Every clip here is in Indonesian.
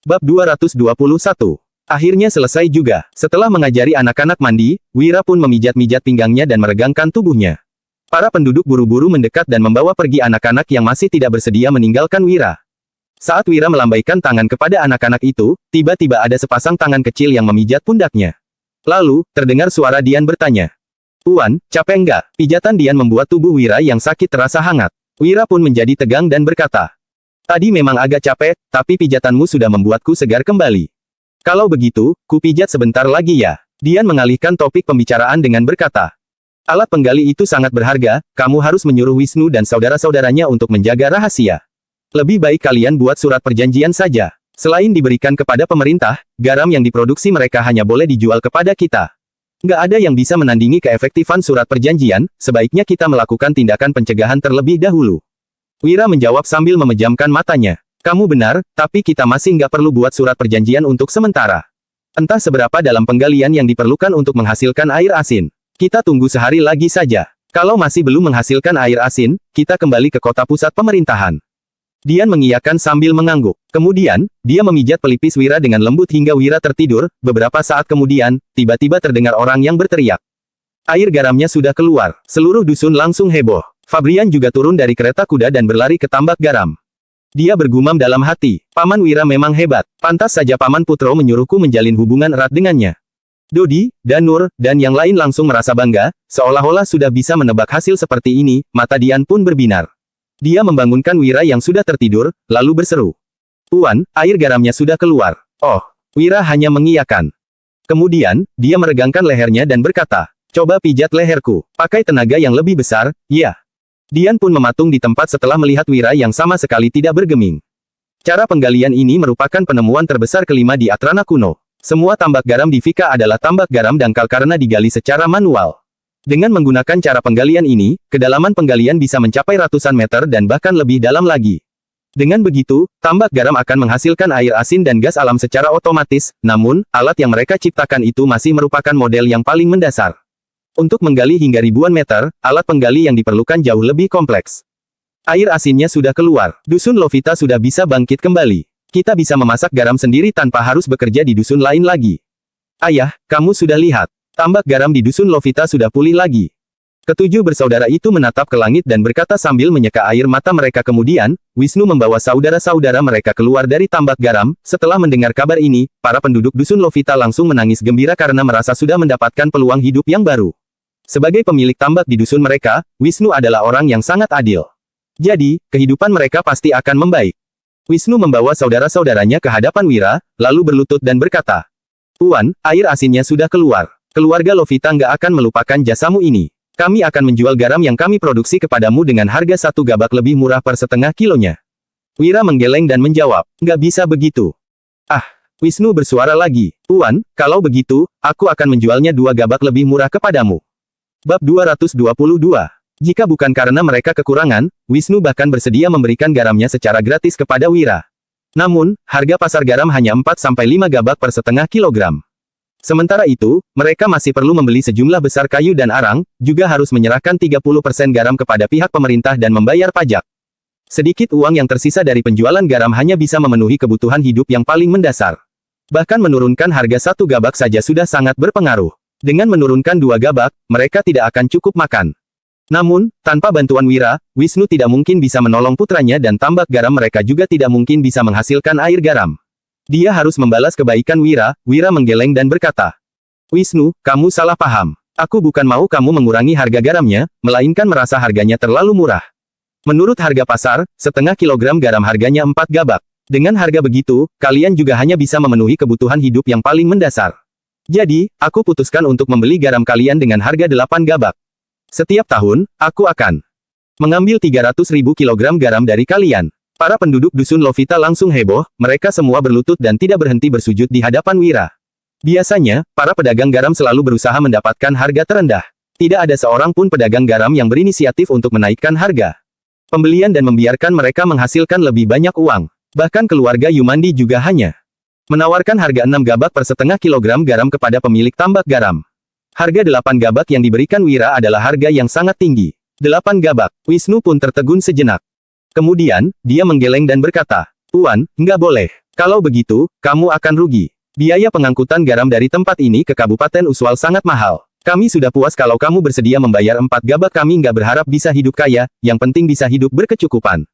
Bab 221. Akhirnya selesai juga. Setelah mengajari anak-anak mandi, Wira pun memijat-mijat pinggangnya dan meregangkan tubuhnya. Para penduduk buru-buru mendekat dan membawa pergi anak-anak yang masih tidak bersedia meninggalkan Wira. Saat Wira melambaikan tangan kepada anak-anak itu, tiba-tiba ada sepasang tangan kecil yang memijat pundaknya. Lalu, terdengar suara Dian bertanya. "Tuan, capek enggak?" Pijatan Dian membuat tubuh Wira yang sakit terasa hangat. Wira pun menjadi tegang dan berkata, "Tadi memang agak capek, tapi pijatanmu sudah membuatku segar kembali. Kalau begitu, ku pijat sebentar lagi ya." Dian mengalihkan topik pembicaraan dengan berkata, "Alat penggali itu sangat berharga, kamu harus menyuruh Wisnu dan saudara-saudaranya untuk menjaga rahasia. Lebih baik kalian buat surat perjanjian saja. Selain diberikan kepada pemerintah, garam yang diproduksi mereka hanya boleh dijual kepada kita. Nggak ada yang bisa menandingi keefektifan surat perjanjian, sebaiknya kita melakukan tindakan pencegahan terlebih dahulu." Wira menjawab sambil memejamkan matanya. "Kamu benar, tapi kita masih nggak perlu buat surat perjanjian untuk sementara. Entah seberapa dalam penggalian yang diperlukan untuk menghasilkan air asin. Kita tunggu sehari lagi saja. Kalau masih belum menghasilkan air asin, kita kembali ke kota pusat pemerintahan." Dian mengiyakan sambil mengangguk. Kemudian, dia memijat pelipis Wira dengan lembut hingga Wira tertidur. Beberapa saat kemudian, tiba-tiba terdengar orang yang berteriak. Air garamnya sudah keluar. Seluruh dusun langsung heboh. Fabrian juga turun dari kereta kuda dan berlari ke tambak garam. Dia bergumam dalam hati, "Paman Wira memang hebat. Pantas saja Paman Putro menyuruhku menjalin hubungan erat dengannya." Dodi, Danur, dan yang lain langsung merasa bangga, seolah-olah sudah bisa menebak hasil seperti ini. Mata Dian pun berbinar. Dia membangunkan Wira yang sudah tertidur, lalu berseru, "Tuan, air garamnya sudah keluar." "Oh." Wira hanya mengiyakan. Kemudian, dia meregangkan lehernya dan berkata, "Coba pijat leherku. Pakai tenaga yang lebih besar, ya." Dian pun mematung di tempat setelah melihat Wira yang sama sekali tidak bergeming. Cara penggalian ini merupakan penemuan terbesar kelima di Atrana kuno. Semua tambak garam di Vika adalah tambak garam dangkal karena digali secara manual. Dengan menggunakan cara penggalian ini, kedalaman penggalian bisa mencapai ratusan meter dan bahkan lebih dalam lagi. Dengan begitu, tambak garam akan menghasilkan air asin dan gas alam secara otomatis, namun, alat yang mereka ciptakan itu masih merupakan model yang paling mendasar. Untuk menggali hingga ribuan meter, alat penggali yang diperlukan jauh lebih kompleks. Air asinnya sudah keluar. Dusun Lovita sudah bisa bangkit kembali. Kita bisa memasak garam sendiri tanpa harus bekerja di dusun lain lagi. Ayah, kamu sudah lihat. Tambak garam di dusun Lovita sudah pulih lagi. Ketujuh bersaudara itu menatap ke langit dan berkata sambil menyeka air mata mereka. Kemudian, Wisnu membawa saudara-saudara mereka keluar dari tambak garam. Setelah mendengar kabar ini, para penduduk dusun Lovita langsung menangis gembira karena merasa sudah mendapatkan peluang hidup yang baru. Sebagai pemilik tambak di dusun mereka, Wisnu adalah orang yang sangat adil. Jadi, kehidupan mereka pasti akan membaik. Wisnu membawa saudara-saudaranya ke hadapan Wira, lalu berlutut dan berkata, "Tuan, air asinnya sudah keluar. Keluarga Lovita nggak akan melupakan jasamu ini. Kami akan menjual garam yang kami produksi kepadamu dengan harga 1 gabak lebih murah per setengah kilonya." Wira menggeleng dan menjawab, "Nggak bisa begitu." "Ah." Wisnu bersuara lagi, "Tuan, kalau begitu, aku akan menjualnya 2 gabak lebih murah kepadamu." Bab 222. Jika bukan karena mereka kekurangan, Wisnu bahkan bersedia memberikan garamnya secara gratis kepada Wira. Namun, harga pasar garam hanya 4-5 gabak per setengah kilogram. Sementara itu, mereka masih perlu membeli sejumlah besar kayu dan arang, juga harus menyerahkan 30% garam kepada pihak pemerintah dan membayar pajak. Sedikit uang yang tersisa dari penjualan garam hanya bisa memenuhi kebutuhan hidup yang paling mendasar. Bahkan menurunkan harga 1 gabak saja sudah sangat berpengaruh. Dengan menurunkan 2 gabak, mereka tidak akan cukup makan. Namun, tanpa bantuan Wira, Wisnu tidak mungkin bisa menolong putranya dan tambak garam mereka juga tidak mungkin bisa menghasilkan air garam. Dia harus membalas kebaikan Wira. Wira menggeleng dan berkata, "Wisnu, kamu salah paham. Aku bukan mau kamu mengurangi harga garamnya, melainkan merasa harganya terlalu murah. Menurut harga pasar, setengah kilogram garam harganya 4 gabak. Dengan harga begitu, kalian juga hanya bisa memenuhi kebutuhan hidup yang paling mendasar. Jadi, aku putuskan untuk membeli garam kalian dengan harga 8 gabak. Setiap tahun, aku akan mengambil 300.000 kilogram garam dari kalian." Para penduduk dusun Lovita langsung heboh, mereka semua berlutut dan tidak berhenti bersujud di hadapan Wira. Biasanya, para pedagang garam selalu berusaha mendapatkan harga terendah. Tidak ada seorang pun pedagang garam yang berinisiatif untuk menaikkan harga pembelian dan membiarkan mereka menghasilkan lebih banyak uang. Bahkan keluarga Yumandi juga hanya menawarkan harga 6 gabak per setengah kilogram garam kepada pemilik tambak garam. Harga 8 gabak yang diberikan Wira adalah harga yang sangat tinggi. 8 gabak. Wisnu pun tertegun sejenak. Kemudian, dia menggeleng dan berkata, "Tuan, nggak boleh. Kalau begitu, kamu akan rugi. Biaya pengangkutan garam dari tempat ini ke Kabupaten Uswal sangat mahal. Kami sudah puas kalau kamu bersedia membayar 4 gabak. Kami nggak berharap bisa hidup kaya, yang penting bisa hidup berkecukupan.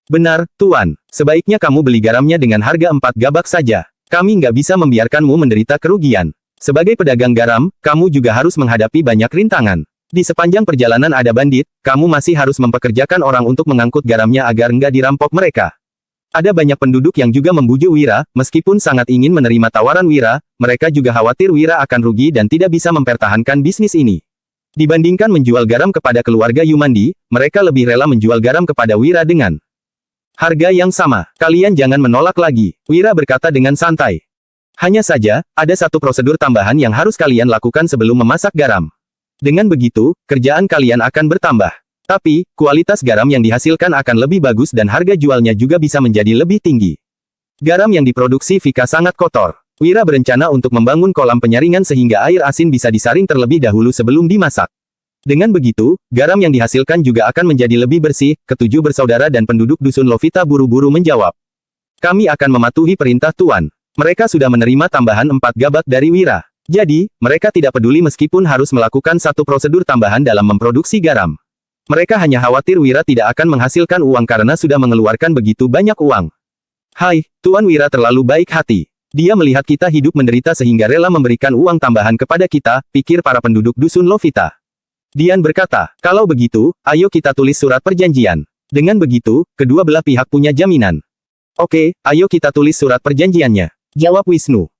Benar, Tuan. Sebaiknya kamu beli garamnya dengan harga 4 gabak saja. Kami nggak bisa membiarkanmu menderita kerugian. Sebagai pedagang garam, kamu juga harus menghadapi banyak rintangan. Di sepanjang perjalanan ada bandit, kamu masih harus mempekerjakan orang untuk mengangkut garamnya agar nggak dirampok mereka. Ada banyak penduduk yang juga membujuk Wira, meskipun sangat ingin menerima tawaran Wira, mereka juga khawatir Wira akan rugi dan tidak bisa mempertahankan bisnis ini. Dibandingkan menjual garam kepada keluarga Yumandi, mereka lebih rela menjual garam kepada Wira dengan harga yang sama. Kalian jangan menolak lagi, Wira berkata dengan santai. Hanya saja, ada satu prosedur tambahan yang harus kalian lakukan sebelum memasak garam. Dengan begitu, kerjaan kalian akan bertambah. Tapi, kualitas garam yang dihasilkan akan lebih bagus dan harga jualnya juga bisa menjadi lebih tinggi. Garam yang diproduksi Vika sangat kotor. Wira berencana untuk membangun kolam penyaringan sehingga air asin bisa disaring terlebih dahulu sebelum dimasak. Dengan begitu, garam yang dihasilkan juga akan menjadi lebih bersih. Ketujuh bersaudara dan penduduk dusun Lovita buru-buru menjawab. Kami akan mematuhi perintah Tuan. Mereka sudah menerima tambahan 4 gabak dari Wira. Jadi, mereka tidak peduli meskipun harus melakukan satu prosedur tambahan dalam memproduksi garam. Mereka hanya khawatir Wira tidak akan menghasilkan uang karena sudah mengeluarkan begitu banyak uang. Hai, Tuan Wira terlalu baik hati. Dia melihat kita hidup menderita sehingga rela memberikan uang tambahan kepada kita, pikir para penduduk dusun Lovita. Dian berkata, kalau begitu, ayo kita tulis surat perjanjian. Dengan begitu, kedua belah pihak punya jaminan. Oke, ayo kita tulis surat perjanjiannya, jawab Wisnu.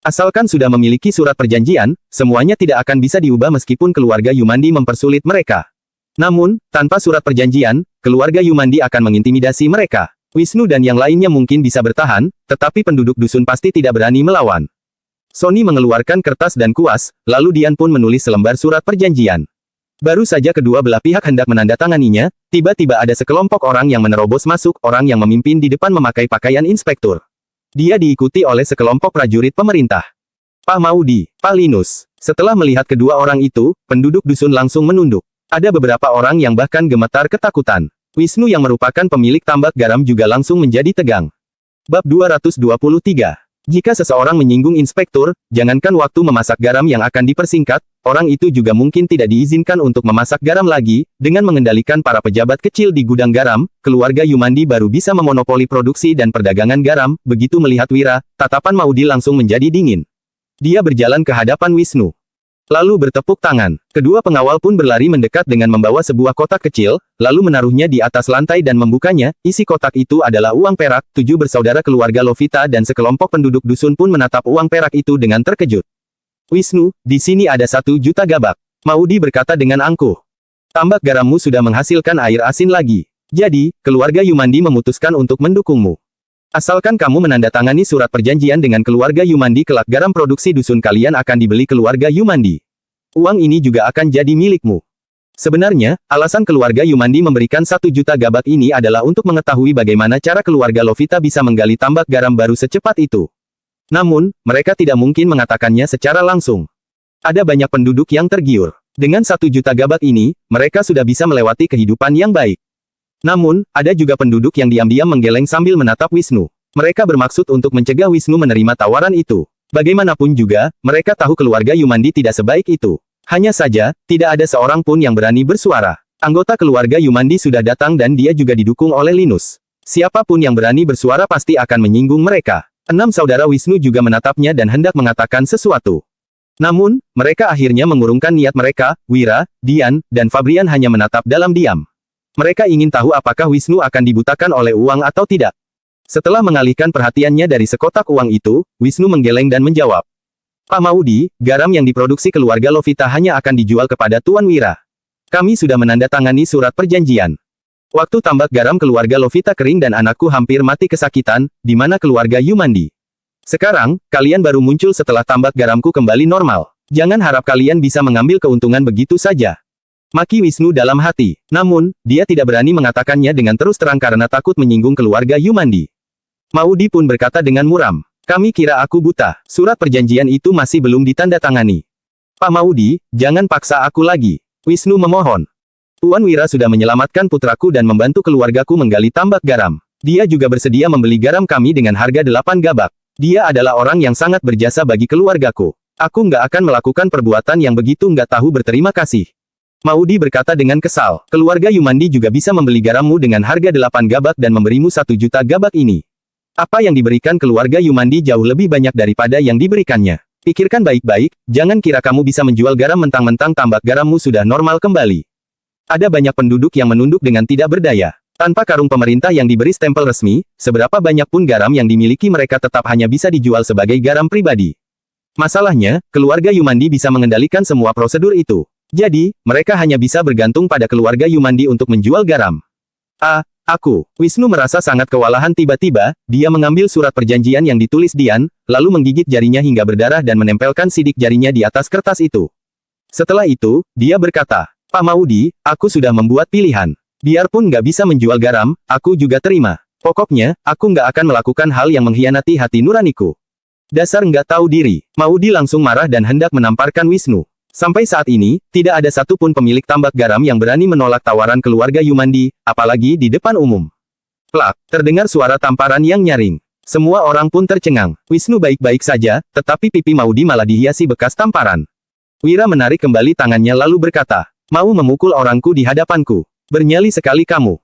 Asalkan sudah memiliki surat perjanjian, semuanya tidak akan bisa diubah meskipun keluarga Yumandi mempersulit mereka. Namun, tanpa surat perjanjian, keluarga Yumandi akan mengintimidasi mereka. Wisnu dan yang lainnya mungkin bisa bertahan, tetapi penduduk dusun pasti tidak berani melawan. Sony mengeluarkan kertas dan kuas, lalu Dian pun menulis selembar surat perjanjian. Baru saja kedua belah pihak hendak menandatanganinya, tiba-tiba ada sekelompok orang yang menerobos masuk, orang yang memimpin di depan memakai pakaian inspektur. Dia diikuti oleh sekelompok prajurit pemerintah. Pak Maudi, Pak Linus. Setelah melihat kedua orang itu, penduduk dusun langsung menunduk. Ada beberapa orang yang bahkan gemetar ketakutan. Wisnu yang merupakan pemilik tambak garam juga langsung menjadi tegang. Bab 223. Jika seseorang menyinggung inspektur, jangankan waktu memasak garam yang akan dipersingkat, orang itu juga mungkin tidak diizinkan untuk memasak garam lagi. Dengan mengendalikan para pejabat kecil di gudang garam, keluarga Yumandi baru bisa memonopoli produksi dan perdagangan garam. Begitu melihat Wira, tatapan Maudi langsung menjadi dingin. Dia berjalan ke hadapan Wisnu, lalu bertepuk tangan. Kedua pengawal pun berlari mendekat dengan membawa sebuah kotak kecil, lalu menaruhnya di atas lantai dan membukanya. Isi kotak itu adalah uang perak. 7 bersaudara keluarga Lovita dan sekelompok penduduk dusun pun menatap uang perak itu dengan terkejut. Wisnu, di sini ada 1 juta gabak. Maudi berkata dengan angkuh. Tambak garammu sudah menghasilkan air asin lagi. Jadi, keluarga Yumandi memutuskan untuk mendukungmu. Asalkan kamu menandatangani surat perjanjian dengan keluarga Yumandi kelak garam produksi dusun kalian akan dibeli keluarga Yumandi. Uang ini juga akan jadi milikmu. Sebenarnya, alasan keluarga Yumandi memberikan 1 juta gabak ini adalah untuk mengetahui bagaimana cara keluarga Lovita bisa menggali tambak garam baru secepat itu. Namun, mereka tidak mungkin mengatakannya secara langsung. Ada banyak penduduk yang tergiur. Dengan 1 juta gabak ini, mereka sudah bisa melewati kehidupan yang baik. Namun, ada juga penduduk yang diam-diam menggeleng sambil menatap Wisnu. Mereka bermaksud untuk mencegah Wisnu menerima tawaran itu. Bagaimanapun juga, mereka tahu keluarga Yumandi tidak sebaik itu. Hanya saja, tidak ada seorang pun yang berani bersuara. Anggota keluarga Yumandi sudah datang dan dia juga didukung oleh Linus. Siapapun yang berani bersuara pasti akan menyinggung mereka. 6 saudara Wisnu juga menatapnya dan hendak mengatakan sesuatu. Namun, mereka akhirnya mengurungkan niat mereka. Wira, Dian, dan Fabrian hanya menatap dalam diam. Mereka ingin tahu apakah Wisnu akan dibutakan oleh uang atau tidak. Setelah mengalihkan perhatiannya dari sekotak uang itu, Wisnu menggeleng dan menjawab. Pak Maudi, garam yang diproduksi keluarga Lovita hanya akan dijual kepada Tuan Wira. Kami sudah menandatangani surat perjanjian. Waktu tambak garam keluarga Lovita kering dan anakku hampir mati kesakitan, di mana keluarga Yumandi. Sekarang, kalian baru muncul setelah tambak garamku kembali normal. Jangan harap kalian bisa mengambil keuntungan begitu saja. Maki Wisnu dalam hati. Namun, dia tidak berani mengatakannya dengan terus terang karena takut menyinggung keluarga Yumandi. Maudi pun berkata dengan muram. Kami kira aku buta. Surat perjanjian itu masih belum ditandatangani. Pak Maudi, jangan paksa aku lagi. Wisnu memohon. Tuan Wira sudah menyelamatkan putraku dan membantu keluargaku menggali tambak garam. Dia juga bersedia membeli garam kami dengan harga 8 gabak. Dia adalah orang yang sangat berjasa bagi keluargaku. Aku nggak akan melakukan perbuatan yang begitu nggak tahu berterima kasih. Maudi berkata dengan kesal, keluarga Yumandi juga bisa membeli garammu dengan harga 8 gabak dan memberimu 1 juta gabak ini. Apa yang diberikan keluarga Yumandi jauh lebih banyak daripada yang diberikannya. Pikirkan baik-baik, jangan kira kamu bisa menjual garam mentang-mentang tambak garammu sudah normal kembali. Ada banyak penduduk yang menunduk dengan tidak berdaya. Tanpa karung pemerintah yang diberi stempel resmi, seberapa banyak pun garam yang dimiliki mereka tetap hanya bisa dijual sebagai garam pribadi. Masalahnya, keluarga Yumandi bisa mengendalikan semua prosedur itu. Jadi, mereka hanya bisa bergantung pada keluarga Yumandi untuk menjual garam. Aku. Wisnu merasa sangat kewalahan tiba-tiba, dia mengambil surat perjanjian yang ditulis Dian, lalu menggigit jarinya hingga berdarah dan menempelkan sidik jarinya di atas kertas itu. Setelah itu, dia berkata, Pak Maudi, aku sudah membuat pilihan. Biarpun nggak bisa menjual garam, aku juga terima. Pokoknya, aku nggak akan melakukan hal yang mengkhianati hati nuraniku. Dasar nggak tahu diri. Maudi langsung marah dan hendak menamparkan Wisnu. Sampai saat ini, tidak ada satupun pemilik tambak garam yang berani menolak tawaran keluarga Yumandi, apalagi di depan umum. Plak, terdengar suara tamparan yang nyaring. Semua orang pun tercengang. Wisnu baik-baik saja, tetapi pipi Maudi malah dihiasi bekas tamparan. Wira menarik kembali tangannya lalu berkata, mau memukul orangku di hadapanku. Bernyali sekali kamu.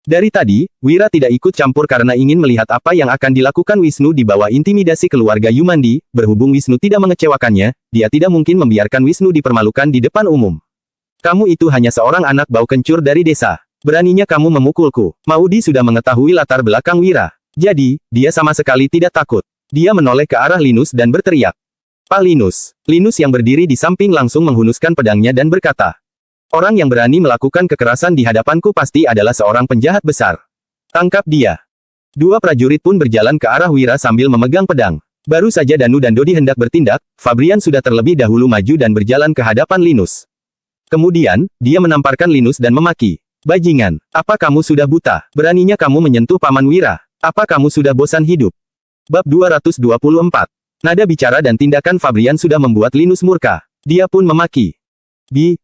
Dari tadi, Wira tidak ikut campur karena ingin melihat apa yang akan dilakukan Wisnu di bawah intimidasi keluarga Yumandi. Berhubung Wisnu tidak mengecewakannya, dia tidak mungkin membiarkan Wisnu dipermalukan di depan umum. Kamu itu hanya seorang anak bau kencur dari desa. Beraninya kamu memukulku. Maudi sudah mengetahui latar belakang Wira. Jadi, dia sama sekali tidak takut. Dia menoleh ke arah Linus dan berteriak. Pak Linus. Linus yang berdiri di samping langsung menghunuskan pedangnya dan berkata, orang yang berani melakukan kekerasan di hadapanku pasti adalah seorang penjahat besar. Tangkap dia. Dua prajurit pun berjalan ke arah Wira sambil memegang pedang. Baru saja Danu dan Dodi hendak bertindak, Fabrian sudah terlebih dahulu maju dan berjalan ke hadapan Linus. Kemudian, dia menamparkan Linus dan memaki. Bajingan, apa kamu sudah buta? Beraninya kamu menyentuh Paman Wira? Apa kamu sudah bosan hidup? Bab 224. Nada bicara dan tindakan Fabrian sudah membuat Linus murka. Dia pun memaki.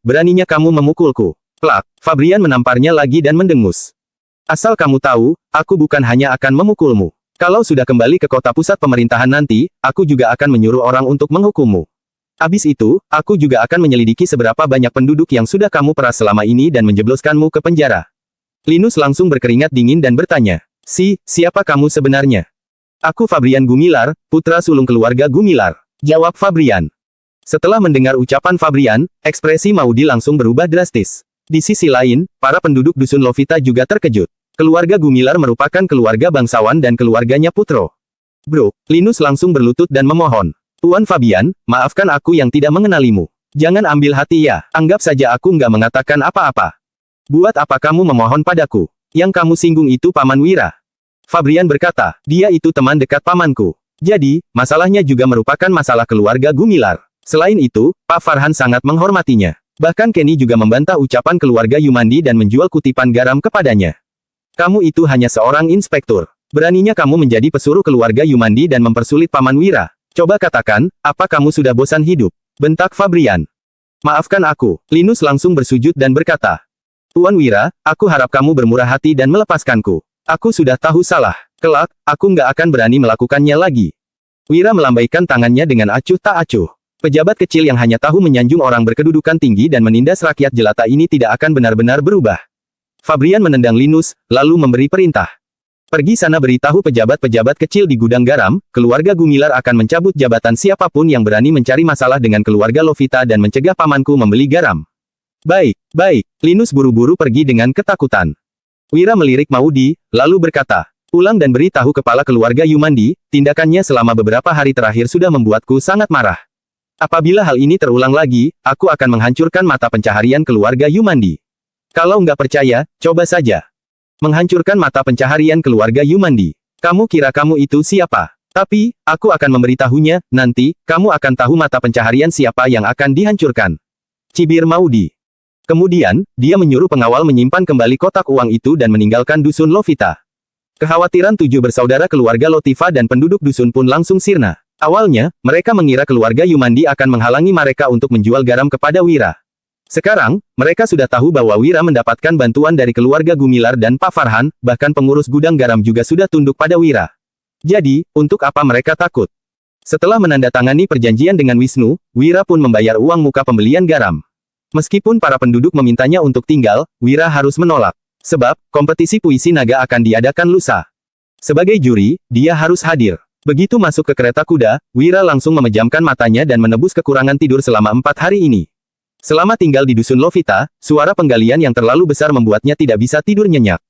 Beraninya kamu memukulku. Plak, Fabrian menamparnya lagi dan mendengus. Asal kamu tahu, aku bukan hanya akan memukulmu. Kalau sudah kembali ke kota pusat pemerintahan nanti, aku juga akan menyuruh orang untuk menghukummu. Habis itu, aku juga akan menyelidiki seberapa banyak penduduk yang sudah kamu peras selama ini dan menjebloskanmu ke penjara. Linus langsung berkeringat dingin dan bertanya, siapa kamu sebenarnya? Aku Fabrian Gumilar, putra sulung keluarga Gumilar. Jawab Fabrian. Setelah mendengar ucapan Fabrian, ekspresi Maudi langsung berubah drastis. Di sisi lain, para penduduk dusun Lovita juga terkejut. Keluarga Gumilar merupakan keluarga bangsawan dan keluarganya Putro. Bro, Linus langsung berlutut dan memohon. Tuan Fabian, maafkan aku yang tidak mengenalimu. Jangan ambil hati ya, anggap saja aku nggak mengatakan apa-apa. Buat apa kamu memohon padaku? Yang kamu singgung itu Paman Wira. Fabrian berkata, dia itu teman dekat pamanku. Jadi, masalahnya juga merupakan masalah keluarga Gumilar. Selain itu, Pak Farhan sangat menghormatinya. Bahkan Kenny juga membantah ucapan keluarga Yumandi dan menjual kutipan garam kepadanya. Kamu itu hanya seorang inspektur. Beraninya kamu menjadi pesuruh keluarga Yumandi dan mempersulit Paman Wira. Coba katakan, apa kamu sudah bosan hidup? Bentak Fabrian. Maafkan aku. Linus langsung bersujud dan berkata. Tuan Wira, aku harap kamu bermurah hati dan melepaskanku. Aku sudah tahu salah. Kelak, aku nggak akan berani melakukannya lagi. Wira melambaikan tangannya dengan acuh tak acuh. Pejabat kecil yang hanya tahu menyanjung orang berkedudukan tinggi dan menindas rakyat jelata ini tidak akan benar-benar berubah. Fabrian menendang Linus, lalu memberi perintah. Pergi sana beritahu pejabat-pejabat kecil di gudang garam, keluarga Gumilar akan mencabut jabatan siapapun yang berani mencari masalah dengan keluarga Lovita dan mencegah pamanku membeli garam. Baik. Linus buru-buru pergi dengan ketakutan. Wira melirik Maudi, lalu berkata, pulang dan beritahu kepala keluarga Yumandi, tindakannya selama beberapa hari terakhir sudah membuatku sangat marah. Apabila hal ini terulang lagi, aku akan menghancurkan mata pencaharian keluarga Yumandi. Kalau nggak percaya, coba saja. Menghancurkan mata pencaharian keluarga Yumandi. Kamu kira kamu itu siapa? Tapi, aku akan memberitahunya, nanti, kamu akan tahu mata pencaharian siapa yang akan dihancurkan. Cibir Maudi. Kemudian, dia menyuruh pengawal menyimpan kembali kotak uang itu dan meninggalkan dusun Lovita. Kekhawatiran 7 bersaudara keluarga Lotiva dan penduduk dusun pun langsung sirna. Awalnya, mereka mengira keluarga Yumandi akan menghalangi mereka untuk menjual garam kepada Wira. Sekarang, mereka sudah tahu bahwa Wira mendapatkan bantuan dari keluarga Gumilar dan Pak Farhan, bahkan pengurus gudang garam juga sudah tunduk pada Wira. Jadi, untuk apa mereka takut? Setelah menandatangani perjanjian dengan Wisnu, Wira pun membayar uang muka pembelian garam. Meskipun para penduduk memintanya untuk tinggal, Wira harus menolak. Sebab, kompetisi puisi naga akan diadakan lusa. Sebagai juri, dia harus hadir. Begitu masuk ke kereta kuda, Wira langsung memejamkan matanya dan menebus kekurangan tidur selama 4 hari ini. Selama tinggal di Dusun Lovita, suara penggalian yang terlalu besar membuatnya tidak bisa tidur nyenyak.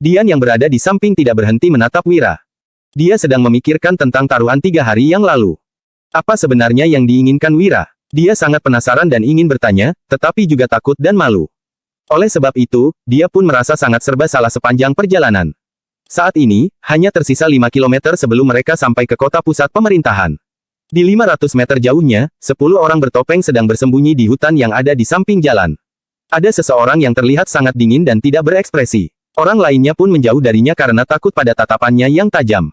Dian yang berada di samping tidak berhenti menatap Wira. Dia sedang memikirkan tentang taruhan 3 hari yang lalu. Apa sebenarnya yang diinginkan Wira? Dia sangat penasaran dan ingin bertanya, tetapi juga takut dan malu. Oleh sebab itu, dia pun merasa sangat serba salah sepanjang perjalanan. Saat ini, hanya tersisa 5 km sebelum mereka sampai ke kota pusat pemerintahan. Di 500 meter jauhnya, 10 orang bertopeng sedang bersembunyi di hutan yang ada di samping jalan. Ada seseorang yang terlihat sangat dingin dan tidak berekspresi. Orang lainnya pun menjauh darinya karena takut pada tatapannya yang tajam.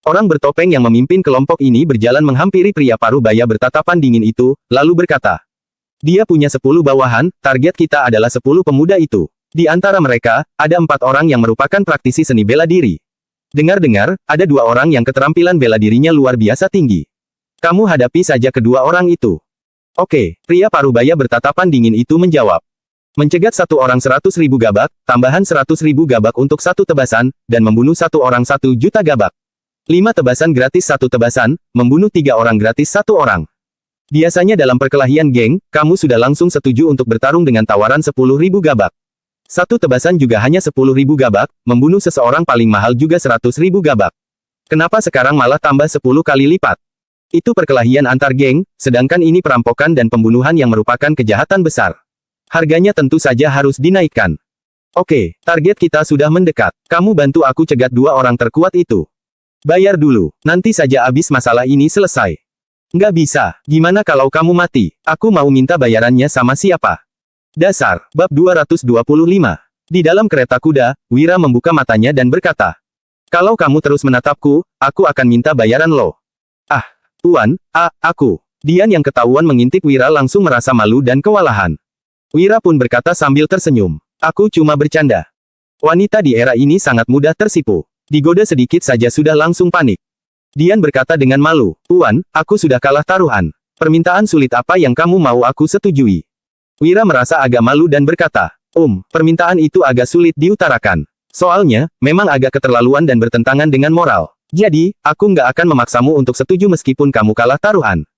Orang bertopeng yang memimpin kelompok ini berjalan menghampiri pria parubaya bertatapan dingin itu, lalu berkata, "Dia punya 10 bawahan, target kita adalah 10 pemuda itu. Di antara mereka, ada 4 orang yang merupakan praktisi seni bela diri. Dengar-dengar, ada 2 orang yang keterampilan bela dirinya luar biasa tinggi. Kamu hadapi saja kedua orang itu." "Oke," pria parubaya bertatapan dingin itu menjawab. Mencegat 1 orang 100.000 gabak, tambahan 100.000 gabak untuk 1 tebasan, dan membunuh 1 orang 1 juta gabak. 5 tebasan gratis 1 tebasan, membunuh 3 orang gratis 1 orang. Biasanya dalam perkelahian geng, kamu sudah langsung setuju untuk bertarung dengan tawaran 10.000 gabak. 1 tebasan juga hanya 10.000 gabak, membunuh seseorang paling mahal juga 100.000 gabak. Kenapa sekarang malah tambah 10 kali lipat? Itu perkelahian antar geng, sedangkan ini perampokan dan pembunuhan yang merupakan kejahatan besar. Harganya tentu saja harus dinaikkan. Oke, target kita sudah mendekat. Kamu bantu aku cegat 2 orang terkuat itu. Bayar dulu, nanti saja habis masalah ini selesai." "Nggak bisa, gimana kalau kamu mati? Aku mau minta bayarannya sama siapa?" Dasar, bab 225. Di dalam kereta kuda, Wira membuka matanya dan berkata, "Kalau kamu terus menatapku, aku akan minta bayaran lo." "Ah, Tuan, aku." Dian yang ketahuan mengintip Wira langsung merasa malu dan kewalahan. Wira pun berkata sambil tersenyum, "Aku cuma bercanda." Wanita di era ini sangat mudah tersipu. Digoda sedikit saja sudah langsung panik. Dian berkata dengan malu, "Tuan, aku sudah kalah taruhan. Permintaan sulit apa yang kamu mau aku setujui?" Wira merasa agak malu dan berkata, Permintaan itu agak sulit diutarakan. Soalnya, memang agak keterlaluan dan bertentangan dengan moral. Jadi, aku nggak akan memaksamu untuk setuju meskipun kamu kalah taruhan."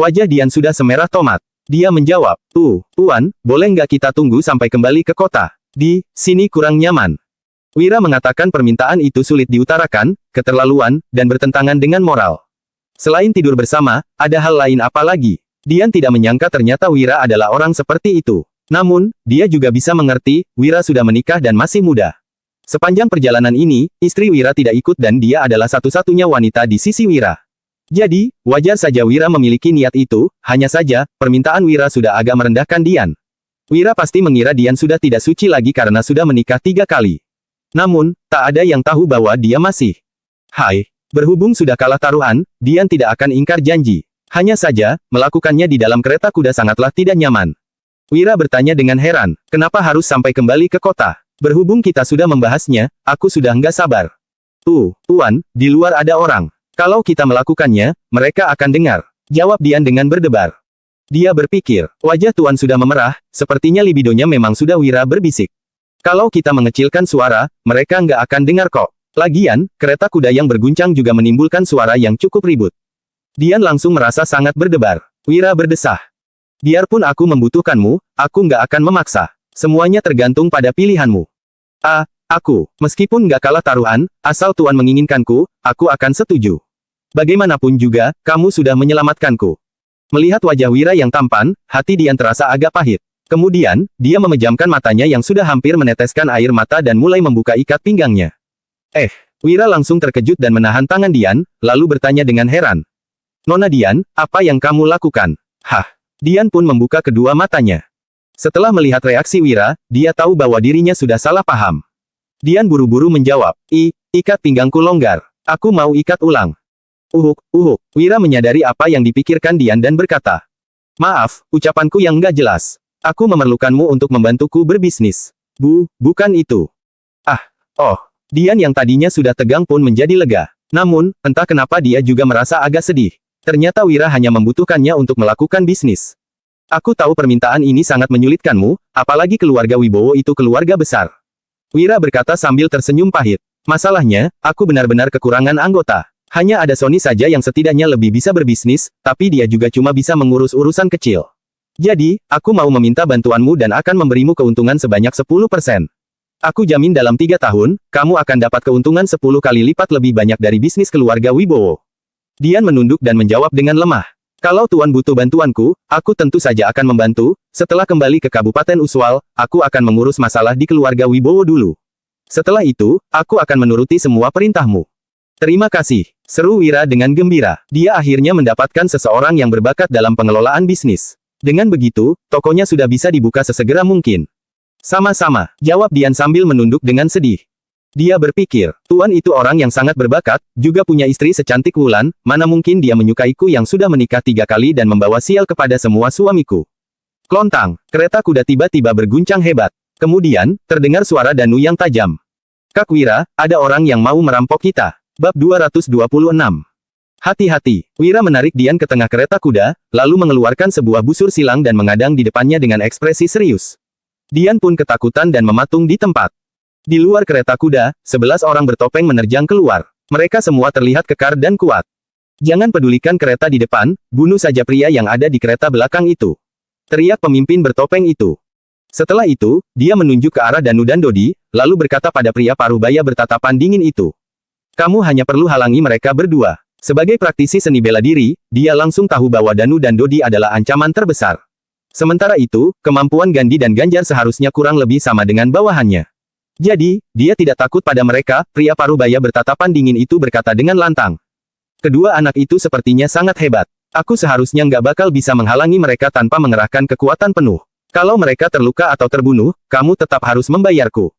Wajah Dian sudah semerah tomat. Dia menjawab, Tuan, boleh nggak kita tunggu sampai kembali ke kota? Di sini kurang nyaman." Wira mengatakan permintaan itu sulit diutarakan, keterlaluan, dan bertentangan dengan moral. Selain tidur bersama, ada hal lain apa lagi? Dian tidak menyangka ternyata Wira adalah orang seperti itu. Namun, dia juga bisa mengerti, Wira sudah menikah dan masih muda. Sepanjang perjalanan ini, istri Wira tidak ikut dan dia adalah satu-satunya wanita di sisi Wira. Jadi, wajar saja Wira memiliki niat itu, hanya saja, permintaan Wira sudah agak merendahkan Dian. Wira pasti mengira Dian sudah tidak suci lagi karena sudah menikah 3 kali. Namun, tak ada yang tahu bahwa dia masih. Berhubung sudah kalah taruhan, Dian tidak akan ingkar janji. Hanya saja, melakukannya di dalam kereta kuda sangatlah tidak nyaman. Wira bertanya dengan heran, "Kenapa harus sampai kembali ke kota? Berhubung kita sudah membahasnya, aku sudah nggak sabar." Tuan, di luar ada orang. Kalau kita melakukannya, mereka akan dengar," jawab Dian dengan berdebar. Dia berpikir, wajah Tuan sudah memerah, sepertinya libidonya memang sudah. Wira berbisik, "Kalau kita mengecilkan suara, mereka nggak akan dengar kok. Lagian, kereta kuda yang berguncang juga menimbulkan suara yang cukup ribut." Dian langsung merasa sangat berdebar. Wira berdesah, "Biarpun aku membutuhkanmu, aku nggak akan memaksa. Semuanya tergantung pada pilihanmu." Aku, meskipun nggak kalah taruhan, asal Tuan menginginkanku, aku akan setuju. Bagaimanapun juga, kamu sudah menyelamatkanku." Melihat wajah Wira yang tampan, hati Dian terasa agak pahit. Kemudian, dia memejamkan matanya yang sudah hampir meneteskan air mata dan mulai membuka ikat pinggangnya. Wira langsung terkejut dan menahan tangan Dian, lalu bertanya dengan heran, "Nona Dian, apa yang kamu lakukan?" Dian pun membuka kedua matanya. Setelah melihat reaksi Wira, dia tahu bahwa dirinya sudah salah paham. Dian buru-buru menjawab, Ikat pinggangku longgar. Aku mau ikat ulang." Wira menyadari apa yang dipikirkan Dian dan berkata, "Maaf, ucapanku yang nggak jelas. Aku memerlukanmu untuk membantuku berbisnis. Bukan itu. Dian yang tadinya sudah tegang pun menjadi lega. Namun, entah kenapa dia juga merasa agak sedih. Ternyata Wira hanya membutuhkannya untuk melakukan bisnis. Aku tahu permintaan ini sangat menyulitkanmu, apalagi keluarga Wibowo itu keluarga besar. Wira berkata sambil tersenyum pahit. Masalahnya, aku benar-benar kekurangan anggota. Hanya ada Sony saja yang setidaknya lebih bisa berbisnis, tapi dia juga cuma bisa mengurus urusan kecil. Jadi, aku mau meminta bantuanmu dan akan memberimu keuntungan sebanyak 10%. Aku jamin dalam 3 tahun, kamu akan dapat keuntungan 10 kali lipat lebih banyak dari bisnis keluarga Wibowo. Dian menunduk dan menjawab dengan lemah. Kalau Tuan butuh bantuanku, aku tentu saja akan membantu. Setelah kembali ke Kabupaten Uswal, aku akan mengurus masalah di keluarga Wibowo dulu. Setelah itu, aku akan menuruti semua perintahmu. Terima kasih, seru Wira dengan gembira. Dia akhirnya mendapatkan seseorang yang berbakat dalam pengelolaan bisnis. Dengan begitu, tokonya sudah bisa dibuka sesegera mungkin. Sama-sama, jawab Dian sambil menunduk dengan sedih. Dia berpikir, Tuan itu orang yang sangat berbakat, juga punya istri secantik Wulan, mana mungkin dia menyukaiku yang sudah menikah 3 kali dan membawa sial kepada semua suamiku. Klontang, kereta kuda tiba-tiba berguncang hebat. Kemudian, terdengar suara danu yang tajam. Kak Wira, ada orang yang mau merampok kita. Bab 226. Hati-hati, Wira menarik Dian ke tengah kereta kuda, lalu mengeluarkan sebuah busur silang dan mengadang di depannya dengan ekspresi serius. Dian pun ketakutan dan mematung di tempat. Di luar kereta kuda, 11 orang bertopeng menerjang keluar. Mereka semua terlihat kekar dan kuat. Jangan pedulikan kereta di depan, bunuh saja pria yang ada di kereta belakang itu. Teriak pemimpin bertopeng itu. Setelah itu, dia menunjuk ke arah Danu dan Dodi, lalu berkata pada pria parubaya bertatapan dingin itu. Kamu hanya perlu halangi mereka berdua. Sebagai praktisi seni bela diri, dia langsung tahu bahwa Danu dan Dodi adalah ancaman terbesar. Sementara itu, kemampuan Gandhi dan Ganjar seharusnya kurang lebih sama dengan bawahannya. Jadi, dia tidak takut pada mereka, pria parubaya bertatapan dingin itu berkata dengan lantang. Kedua anak itu sepertinya sangat hebat. Aku seharusnya nggak bakal bisa menghalangi mereka tanpa mengerahkan kekuatan penuh. Kalau mereka terluka atau terbunuh, kamu tetap harus membayarku.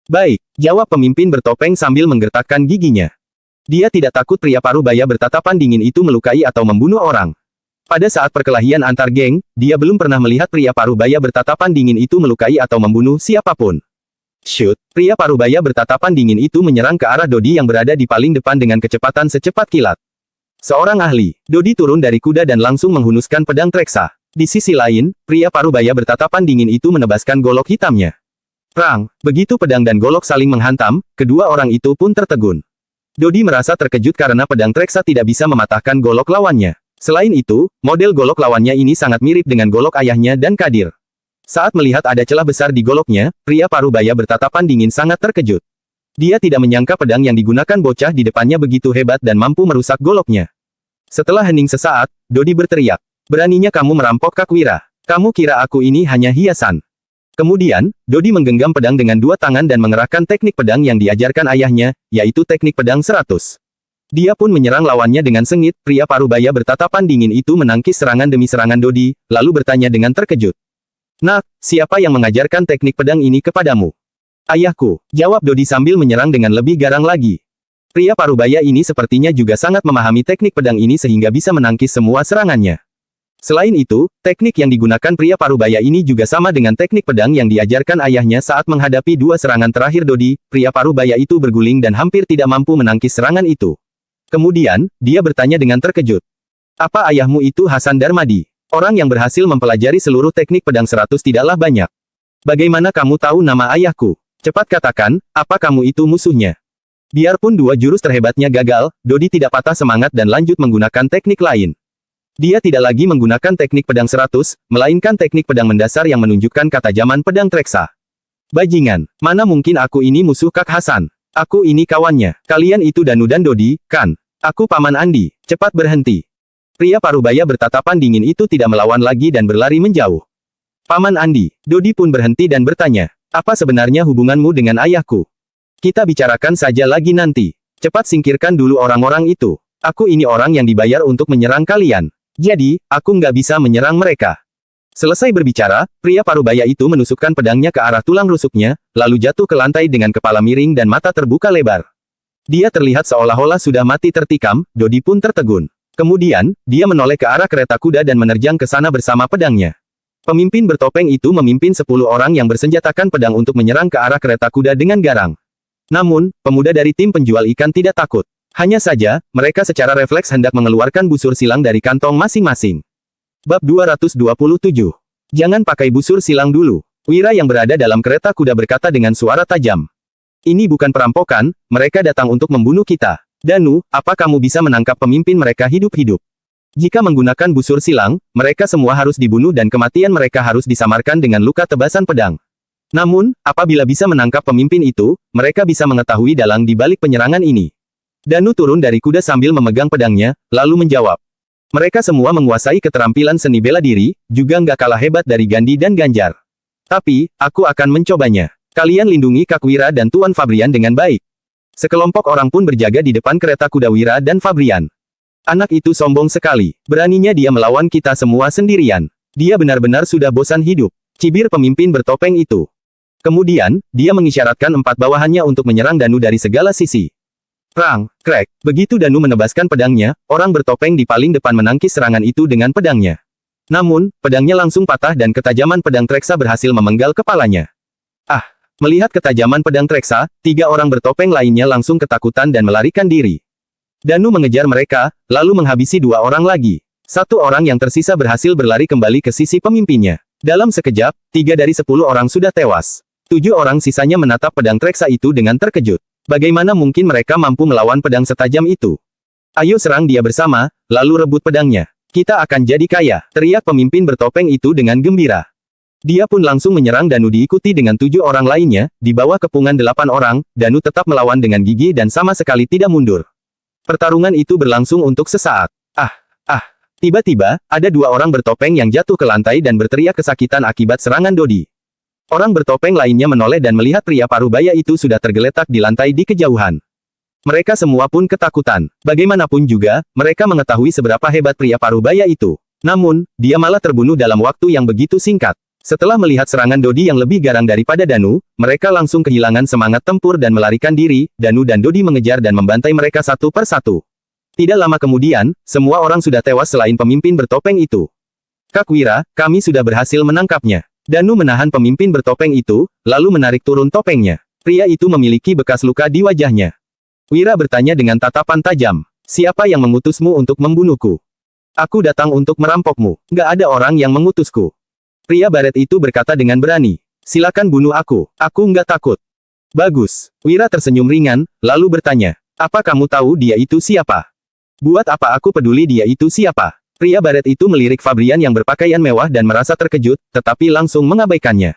Baik, jawab pemimpin bertopeng sambil menggertakkan giginya. Dia tidak takut pria parubaya bertatapan dingin itu melukai atau membunuh orang. Pada saat perkelahian antar geng, dia belum pernah melihat pria parubaya bertatapan dingin itu melukai atau membunuh siapapun. Shoot, pria parubaya bertatapan dingin itu menyerang ke arah Dodi yang berada di paling depan dengan kecepatan secepat kilat. Seorang ahli, Dodi turun dari kuda dan langsung menghunuskan pedang Treksa. Di sisi lain, pria parubaya bertatapan dingin itu menebaskan golok hitamnya. Perang, begitu pedang dan golok saling menghantam, kedua orang itu pun tertegun. Dodi merasa terkejut karena pedang Treksa tidak bisa mematahkan golok lawannya. Selain itu, model golok lawannya ini sangat mirip dengan golok ayahnya dan Kadir. Saat melihat ada celah besar di goloknya, pria parubaya bertatapan dingin sangat terkejut. Dia tidak menyangka pedang yang digunakan bocah di depannya begitu hebat dan mampu merusak goloknya. Setelah hening sesaat, Dodi berteriak. Beraninya kamu merampok Kak Wira. Kamu kira aku ini hanya hiasan. Kemudian, Dodi menggenggam pedang dengan 2 tangan dan mengerahkan teknik pedang yang diajarkan ayahnya, yaitu teknik pedang 100. Dia pun menyerang lawannya dengan sengit, pria parubaya bertatapan dingin itu menangkis serangan demi serangan Dodi, lalu bertanya dengan terkejut. Nak, siapa yang mengajarkan teknik pedang ini kepadamu? Ayahku, jawab Dodi sambil menyerang dengan lebih garang lagi. Pria parubaya ini sepertinya juga sangat memahami teknik pedang ini sehingga bisa menangkis semua serangannya. Selain itu, teknik yang digunakan pria parubaya ini juga sama dengan teknik pedang yang diajarkan ayahnya saat menghadapi 2 serangan terakhir Dodi, pria parubaya itu berguling dan hampir tidak mampu menangkis serangan itu. Kemudian, dia bertanya dengan terkejut. Apa ayahmu itu Hasan Darmadi? Orang yang berhasil mempelajari seluruh teknik pedang 100 tidaklah banyak. Bagaimana kamu tahu nama ayahku? Cepat katakan, apa kamu itu musuhnya? Biarpun 2 jurus terhebatnya gagal, Dodi tidak patah semangat dan lanjut menggunakan teknik lain. Dia tidak lagi menggunakan teknik pedang 100, melainkan teknik pedang mendasar yang menunjukkan ketajaman pedang Treksa. Bajingan, mana mungkin aku ini musuh Kak Hasan? Aku ini kawannya. Kalian itu Danu dan Dodi, kan? Aku Paman Andi. Cepat berhenti. Pria parubaya bertatapan dingin itu tidak melawan lagi dan berlari menjauh. Paman Andi. Dodi pun berhenti dan bertanya. Apa sebenarnya hubunganmu dengan ayahku? Kita bicarakan saja lagi nanti. Cepat singkirkan dulu orang-orang itu. Aku ini orang yang dibayar untuk menyerang kalian. Jadi, aku nggak bisa menyerang mereka. Selesai berbicara, pria parubaya itu menusukkan pedangnya ke arah tulang rusuknya, lalu jatuh ke lantai dengan kepala miring dan mata terbuka lebar. Dia terlihat seolah-olah sudah mati tertikam, Dodi pun tertegun. Kemudian, dia menoleh ke arah kereta kuda dan menerjang ke sana bersama pedangnya. Pemimpin bertopeng itu memimpin 10 orang yang bersenjatakan pedang untuk menyerang ke arah kereta kuda dengan garang. Namun, pemuda dari tim penjual ikan tidak takut. Hanya saja, mereka secara refleks hendak mengeluarkan busur silang dari kantong masing-masing. Bab 227. Jangan pakai busur silang dulu. Wira yang berada dalam kereta kuda berkata dengan suara tajam. Ini bukan perampokan, mereka datang untuk membunuh kita. Danu, apa kamu bisa menangkap pemimpin mereka hidup-hidup? Jika menggunakan busur silang, mereka semua harus dibunuh dan kematian mereka harus disamarkan dengan luka tebasan pedang. Namun, apabila bisa menangkap pemimpin itu, mereka bisa mengetahui dalang di balik penyerangan ini. Danu turun dari kuda sambil memegang pedangnya, lalu menjawab. Mereka semua menguasai keterampilan seni bela diri, juga nggak kalah hebat dari Gandhi dan Ganjar. Tapi, aku akan mencobanya. Kalian lindungi Kak Wira dan Tuan Fabrian dengan baik. Sekelompok orang pun berjaga di depan kereta kuda Wira dan Fabrian. Anak itu sombong sekali. Beraninya dia melawan kita semua sendirian. Dia benar-benar sudah bosan hidup. Cibir pemimpin bertopeng itu. Kemudian, dia mengisyaratkan 4 bawahannya untuk menyerang Danu dari segala sisi. Rang, krek. Begitu Danu menebaskan pedangnya, orang bertopeng di paling depan menangkis serangan itu dengan pedangnya. Namun, pedangnya langsung patah dan ketajaman pedang Treksa berhasil memenggal kepalanya. Ah! Melihat ketajaman pedang Treksa, 3 orang bertopeng lainnya langsung ketakutan dan melarikan diri. Danu mengejar mereka, lalu menghabisi 2 orang lagi. 1 orang yang tersisa berhasil berlari kembali ke sisi pemimpinnya. Dalam sekejap, 3 dari 10 orang sudah tewas. 7 orang sisanya menatap pedang Treksa itu dengan terkejut. Bagaimana mungkin mereka mampu melawan pedang setajam itu? Ayo serang dia bersama, lalu rebut pedangnya. Kita akan jadi kaya, teriak pemimpin bertopeng itu dengan gembira. Dia pun langsung menyerang Danu diikuti dengan 7 orang lainnya, di bawah kepungan 8 orang, Danu tetap melawan dengan gigih dan sama sekali tidak mundur. Pertarungan itu berlangsung untuk sesaat. Tiba-tiba, ada 2 orang bertopeng yang jatuh ke lantai dan berteriak kesakitan akibat serangan Dodi. Orang bertopeng lainnya menoleh dan melihat pria parubaya itu sudah tergeletak di lantai di kejauhan. Mereka semua pun ketakutan. Bagaimanapun juga, mereka mengetahui seberapa hebat pria parubaya itu. Namun, dia malah terbunuh dalam waktu yang begitu singkat. Setelah melihat serangan Dodi yang lebih garang daripada Danu, mereka langsung kehilangan semangat tempur dan melarikan diri. Danu dan Dodi mengejar dan membantai mereka satu per satu. Tidak lama kemudian, semua orang sudah tewas selain pemimpin bertopeng itu. Kak Wira, kami sudah berhasil menangkapnya. Danu menahan pemimpin bertopeng itu, lalu menarik turun topengnya. Pria itu memiliki bekas luka di wajahnya. Wira bertanya dengan tatapan tajam. Siapa yang mengutusmu untuk membunuhku? Aku datang untuk merampokmu. Nggak ada orang yang mengutusku. Pria baret itu berkata dengan berani. Silakan bunuh aku nggak takut. Bagus. Wira tersenyum ringan, lalu bertanya. Apa kamu tahu dia itu siapa? Buat apa aku peduli dia itu siapa? Pria baret itu melirik Fabrian yang berpakaian mewah dan merasa terkejut, tetapi langsung mengabaikannya.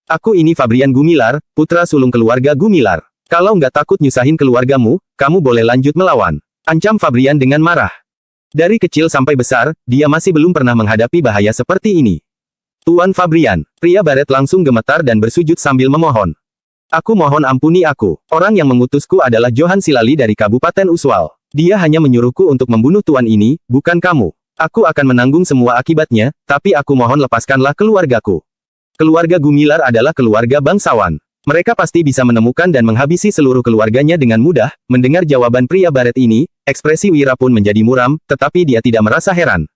Aku ini Fabrian Gumilar, putra sulung keluarga Gumilar. Kalau nggak takut nyusahin keluargamu, kamu boleh lanjut melawan. Ancam Fabrian dengan marah. Dari kecil sampai besar, dia masih belum pernah menghadapi bahaya seperti ini. Tuan Fabrian, pria baret langsung gemetar dan bersujud sambil memohon. Aku mohon ampuni aku. Orang yang mengutusku adalah Johan Silali dari Kabupaten Uswal. Dia hanya menyuruhku untuk membunuh tuan ini, bukan kamu. Aku akan menanggung semua akibatnya, tapi aku mohon lepaskanlah keluargaku. Keluarga Gumilar adalah keluarga bangsawan. Mereka pasti bisa menemukan dan menghabisi seluruh keluarganya dengan mudah. Mendengar jawaban pria baret ini, ekspresi Wira pun menjadi muram, tetapi dia tidak merasa heran.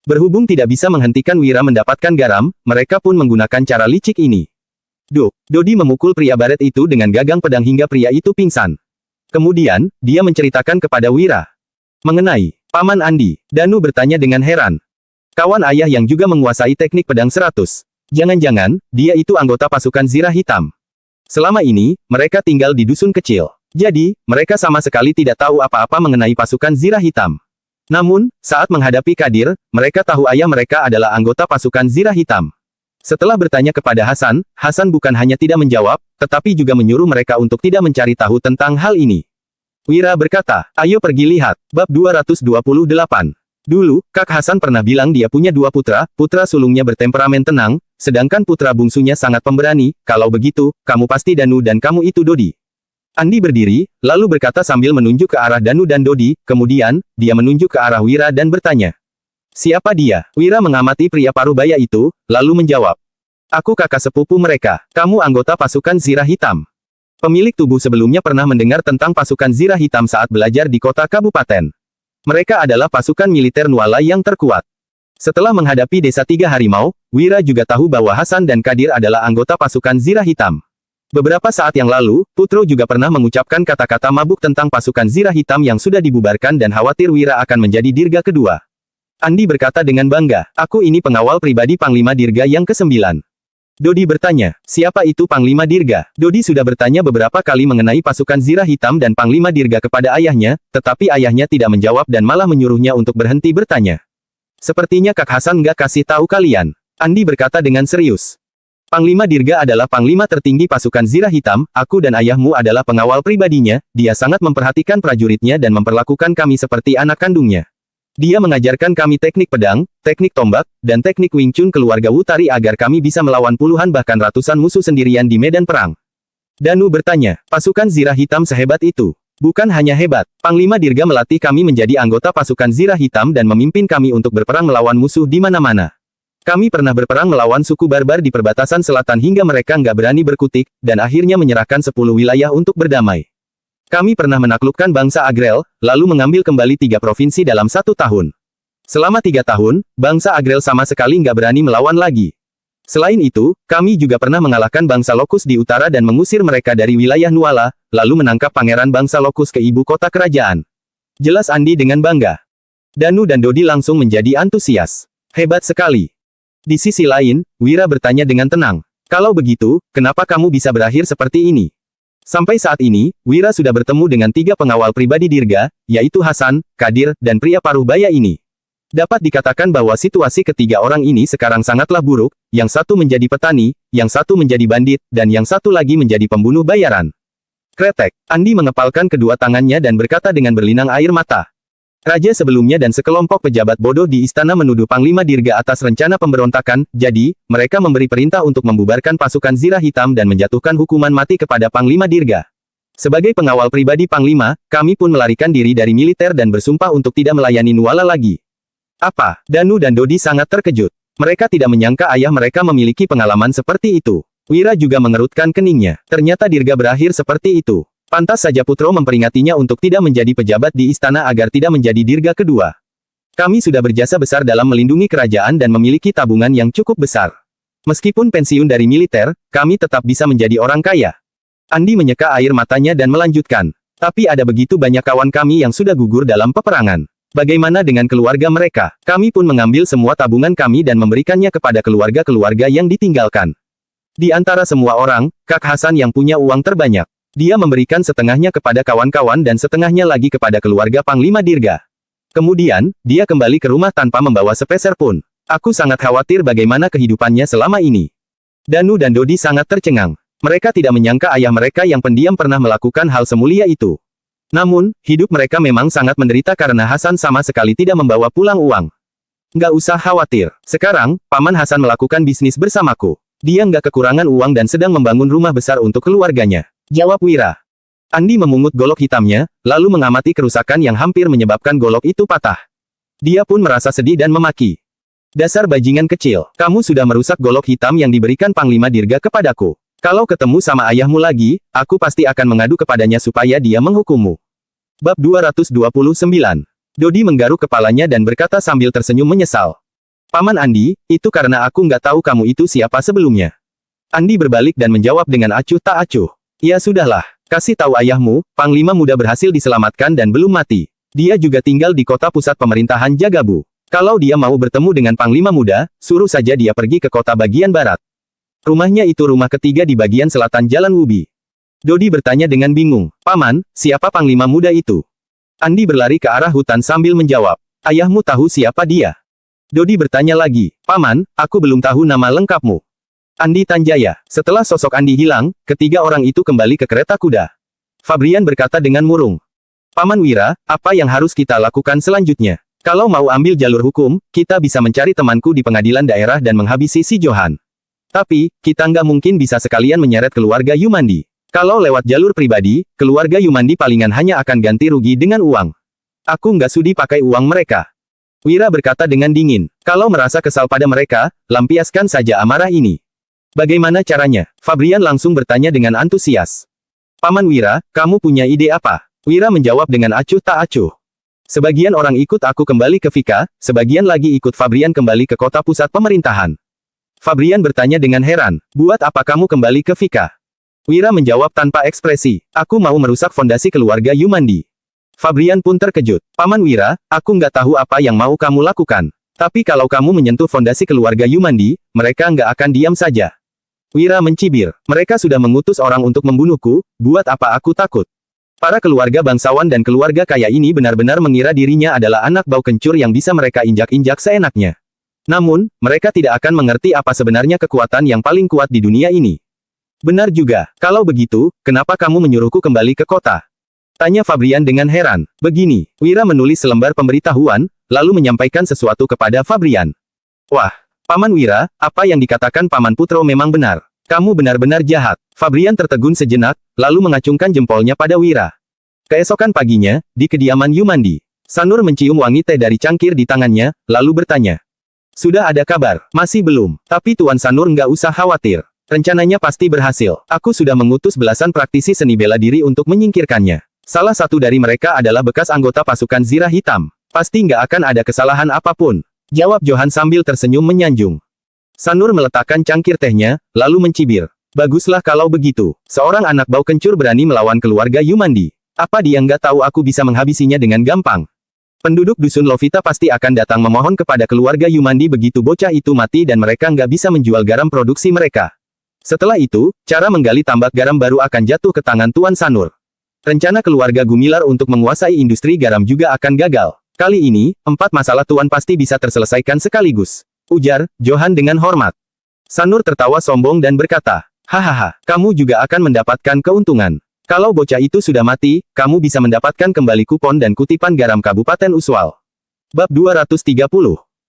Berhubung tidak bisa menghentikan Wira mendapatkan garam, mereka pun menggunakan cara licik ini. Dodi memukul pria baret itu dengan gagang pedang hingga pria itu pingsan. Kemudian, dia menceritakan kepada Wira mengenai Paman Andi. Danu bertanya dengan heran. Kawan ayah yang juga menguasai teknik pedang 100. Jangan-jangan, dia itu anggota pasukan Zirah Hitam. Selama ini, mereka tinggal di dusun kecil. Jadi, mereka sama sekali tidak tahu apa-apa mengenai pasukan Zirah Hitam. Namun, saat menghadapi Kadir, mereka tahu ayah mereka adalah anggota pasukan Zirah Hitam. Setelah bertanya kepada Hasan, Hasan bukan hanya tidak menjawab, tetapi juga menyuruh mereka untuk tidak mencari tahu tentang hal ini. Wira berkata, ayo pergi lihat. Bab 228. Dulu, Kak Hasan pernah bilang dia punya 2 putra, putra sulungnya bertemperamen tenang, sedangkan putra bungsunya sangat pemberani. Kalau begitu, kamu pasti Danu dan kamu itu Dodi. Andi berdiri, lalu berkata sambil menunjuk ke arah Danu dan Dodi, kemudian, dia menunjuk ke arah Wira dan bertanya. Siapa dia? Wira mengamati pria parubaya itu, lalu menjawab. Aku kakak sepupu mereka, kamu anggota pasukan Zirah Hitam. Pemilik tubuh sebelumnya pernah mendengar tentang pasukan Zirah Hitam saat belajar di kota kabupaten. Mereka adalah pasukan militer Nuala yang terkuat. Setelah menghadapi desa tiga harimau, Wira juga tahu bahwa Hasan dan Kadir adalah anggota pasukan Zirah Hitam. Beberapa saat yang lalu, Putro juga pernah mengucapkan kata-kata mabuk tentang pasukan Zirah Hitam yang sudah dibubarkan dan khawatir Wira akan menjadi dirga kedua. Andi berkata dengan bangga, aku ini pengawal pribadi Panglima Dirga yang ke-9. Dodi bertanya, siapa itu Panglima Dirga? Dodi sudah bertanya beberapa kali mengenai pasukan Zirah Hitam dan Panglima Dirga kepada ayahnya, tetapi ayahnya tidak menjawab dan malah menyuruhnya untuk berhenti bertanya. Sepertinya Kak Hasan nggak kasih tahu kalian. Andi berkata dengan serius. Panglima Dirga adalah panglima tertinggi pasukan Zirah Hitam, aku dan ayahmu adalah pengawal pribadinya, dia sangat memperhatikan prajuritnya dan memperlakukan kami seperti anak kandungnya. Dia mengajarkan kami teknik pedang, teknik tombak, dan teknik Wing Chun keluarga Wutari agar kami bisa melawan puluhan bahkan ratusan musuh sendirian di medan perang. Danu bertanya, pasukan Zirah Hitam sehebat itu? Bukan hanya hebat, Panglima Dirga melatih kami menjadi anggota pasukan Zirah Hitam dan memimpin kami untuk berperang melawan musuh di mana-mana. Kami pernah berperang melawan suku barbar di perbatasan selatan hingga mereka nggak berani berkutik, dan akhirnya menyerahkan 10 wilayah untuk berdamai. Kami pernah menaklukkan bangsa Agrel, lalu mengambil kembali 3 provinsi dalam 1 tahun. Selama 3 tahun, bangsa Agrel sama sekali nggak berani melawan lagi. Selain itu, kami juga pernah mengalahkan bangsa Lokus di utara dan mengusir mereka dari wilayah Nuala, lalu menangkap pangeran bangsa Lokus ke ibu kota kerajaan. Jelas Andi dengan bangga. Danu dan Dodi langsung menjadi antusias. Hebat sekali. Di sisi lain, Wira bertanya dengan tenang. Kalau begitu, kenapa kamu bisa berakhir seperti ini? Sampai saat ini, Wira sudah bertemu dengan 3 pengawal pribadi Dirga, yaitu Hasan, Kadir, dan pria paruh baya ini. Dapat dikatakan bahwa situasi ketiga orang ini sekarang sangatlah buruk, yang satu menjadi petani, yang satu menjadi bandit, dan yang satu lagi menjadi pembunuh bayaran. Kretek, Andi mengepalkan kedua tangannya dan berkata dengan berlinang air mata. Raja sebelumnya dan sekelompok pejabat bodoh di istana menuduh Panglima Dirga atas rencana pemberontakan, jadi, mereka memberi perintah untuk membubarkan pasukan Zirah Hitam dan menjatuhkan hukuman mati kepada Panglima Dirga. Sebagai pengawal pribadi Panglima, kami pun melarikan diri dari militer dan bersumpah untuk tidak melayani Nuala lagi. Apa? Danu dan Dodi sangat terkejut. Mereka tidak menyangka ayah mereka memiliki pengalaman seperti itu. Wira juga mengerutkan keningnya. Ternyata Dirga berakhir seperti itu. Pantas saja Putro memperingatinya untuk tidak menjadi pejabat di istana agar tidak menjadi dirga kedua. Kami sudah berjasa besar dalam melindungi kerajaan dan memiliki tabungan yang cukup besar. Meskipun pensiun dari militer, kami tetap bisa menjadi orang kaya. Andi menyeka air matanya dan melanjutkan. Tapi ada begitu banyak kawan kami yang sudah gugur dalam peperangan. Bagaimana dengan keluarga mereka? Kami pun mengambil semua tabungan kami dan memberikannya kepada keluarga-keluarga yang ditinggalkan. Di antara semua orang, Kak Hasan yang punya uang terbanyak. Dia memberikan setengahnya kepada kawan-kawan dan setengahnya lagi kepada keluarga Panglima Dirga. Kemudian, dia kembali ke rumah tanpa membawa sepeser pun. Aku sangat khawatir bagaimana kehidupannya selama ini. Danu dan Dodi sangat tercengang. Mereka tidak menyangka ayah mereka yang pendiam pernah melakukan hal semulia itu. Namun, hidup mereka memang sangat menderita karena Hasan sama sekali tidak membawa pulang uang. Nggak usah khawatir. Sekarang, Paman Hasan melakukan bisnis bersamaku. Dia nggak kekurangan uang dan sedang membangun rumah besar untuk keluarganya. Jawab Wira. Andi memungut golok hitamnya, lalu mengamati kerusakan yang hampir menyebabkan golok itu patah. Dia pun merasa sedih dan memaki. Dasar bajingan kecil, kamu sudah merusak golok hitam yang diberikan Panglima Dirga kepadaku. Kalau ketemu sama ayahmu lagi, aku pasti akan mengadu kepadanya supaya dia menghukummu. Bab 229. Dodi menggaruk kepalanya dan berkata sambil tersenyum menyesal. Paman Andi, itu karena aku nggak tahu kamu itu siapa sebelumnya. Andi berbalik dan menjawab dengan acuh tak acuh. Ya sudahlah, kasih tahu ayahmu, Panglima Muda berhasil diselamatkan dan belum mati. Dia juga tinggal di kota pusat pemerintahan Jagabu. Kalau dia mau bertemu dengan Panglima Muda, suruh saja dia pergi ke kota bagian barat. Rumahnya itu rumah ketiga di bagian selatan Jalan Wubi. Dodi bertanya dengan bingung, Paman, siapa Panglima Muda itu? Andi berlari ke arah hutan sambil menjawab, ayahmu tahu siapa dia? Dodi bertanya lagi, Paman, aku belum tahu nama lengkapmu. Andi Tanjaya. Setelah sosok Andi hilang, ketiga orang itu kembali ke kereta kuda. Fabrian berkata dengan murung. Paman Wira, apa yang harus kita lakukan selanjutnya? Kalau mau ambil jalur hukum, kita bisa mencari temanku di pengadilan daerah dan menghabisi si Johan. Tapi, kita nggak mungkin bisa sekalian menyeret keluarga Yumandi. Kalau lewat jalur pribadi, keluarga Yumandi palingan hanya akan ganti rugi dengan uang. Aku nggak sudi pakai uang mereka. Wira berkata dengan dingin. Kalau merasa kesal pada mereka, lampiaskan saja amarah ini. Bagaimana caranya? Fabrian langsung bertanya dengan antusias. Paman Wira, kamu punya ide apa? Wira menjawab dengan acuh tak acuh. Sebagian orang ikut aku kembali ke Vika, sebagian lagi ikut Fabrian kembali ke kota pusat pemerintahan. Fabrian bertanya dengan heran, buat apa kamu kembali ke Vika? Wira menjawab tanpa ekspresi, aku mau merusak fondasi keluarga Yumandi. Fabrian pun terkejut, Paman Wira, aku nggak tahu apa yang mau kamu lakukan. Tapi kalau kamu menyentuh fondasi keluarga Yumandi, mereka nggak akan diam saja. Wira mencibir, mereka sudah mengutus orang untuk membunuhku, buat apa aku takut? Para keluarga bangsawan dan keluarga kaya ini benar-benar mengira dirinya adalah anak bau kencur yang bisa mereka injak-injak seenaknya. Namun, mereka tidak akan mengerti apa sebenarnya kekuatan yang paling kuat di dunia ini. Benar juga, kalau begitu, kenapa kamu menyuruhku kembali ke kota? Tanya Fabrian dengan heran. Begini, Wira menulis selembar pemberitahuan, lalu menyampaikan sesuatu kepada Fabrian. Wah, Paman Wira, apa yang dikatakan Paman Putro memang benar. Kamu benar-benar jahat. Fabrian tertegun sejenak, lalu mengacungkan jempolnya pada Wira. Keesokan paginya, di kediaman Yumandi, Sanur mencium wangi teh dari cangkir di tangannya, lalu bertanya. Sudah ada kabar? Masih belum. Tapi Tuan Sanur nggak usah khawatir. Rencananya pasti berhasil. Aku sudah mengutus belasan praktisi seni bela diri untuk menyingkirkannya. Salah satu dari mereka adalah bekas anggota pasukan Zirah Hitam. Pasti nggak akan ada kesalahan apapun. Jawab Johan sambil tersenyum menyanjung. Sanur meletakkan cangkir tehnya, lalu mencibir. Baguslah kalau begitu. Seorang anak bau kencur berani melawan keluarga Yumandi. Apa dia nggak tahu aku bisa menghabisinya dengan gampang? Penduduk dusun Lovita pasti akan datang memohon kepada keluarga Yumandi begitu bocah itu mati dan mereka nggak bisa menjual garam produksi mereka. Setelah itu, cara menggali tambak garam baru akan jatuh ke tangan Tuan Sanur. Rencana keluarga Gumilar untuk menguasai industri garam juga akan gagal. Kali ini, 4 masalah Tuan pasti bisa terselesaikan sekaligus. Ujar Johan dengan hormat. Sanur tertawa sombong dan berkata, hahaha, kamu juga akan mendapatkan keuntungan. Kalau bocah itu sudah mati, kamu bisa mendapatkan kembali kupon dan kutipan garam Kabupaten Uswal. Bab 230.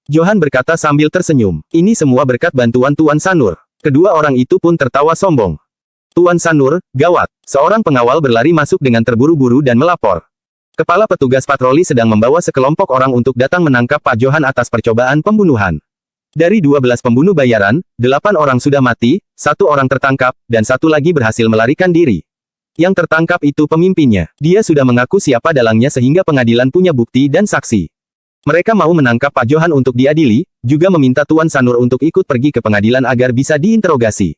Johan berkata sambil tersenyum. Ini semua berkat bantuan Tuan Sanur. Kedua orang itu pun tertawa sombong. Tuan Sanur, gawat. Seorang pengawal berlari masuk dengan terburu-buru dan melapor. Kepala petugas patroli sedang membawa sekelompok orang untuk datang menangkap Pak Johan atas percobaan pembunuhan. Dari 12 pembunuh bayaran, 8 orang sudah mati, 1 orang tertangkap, dan 1 lagi berhasil melarikan diri. Yang tertangkap itu pemimpinnya. Dia sudah mengaku siapa dalangnya sehingga pengadilan punya bukti dan saksi. Mereka mau menangkap Pak Johan untuk diadili, juga meminta Tuan Sanur untuk ikut pergi ke pengadilan agar bisa diinterogasi.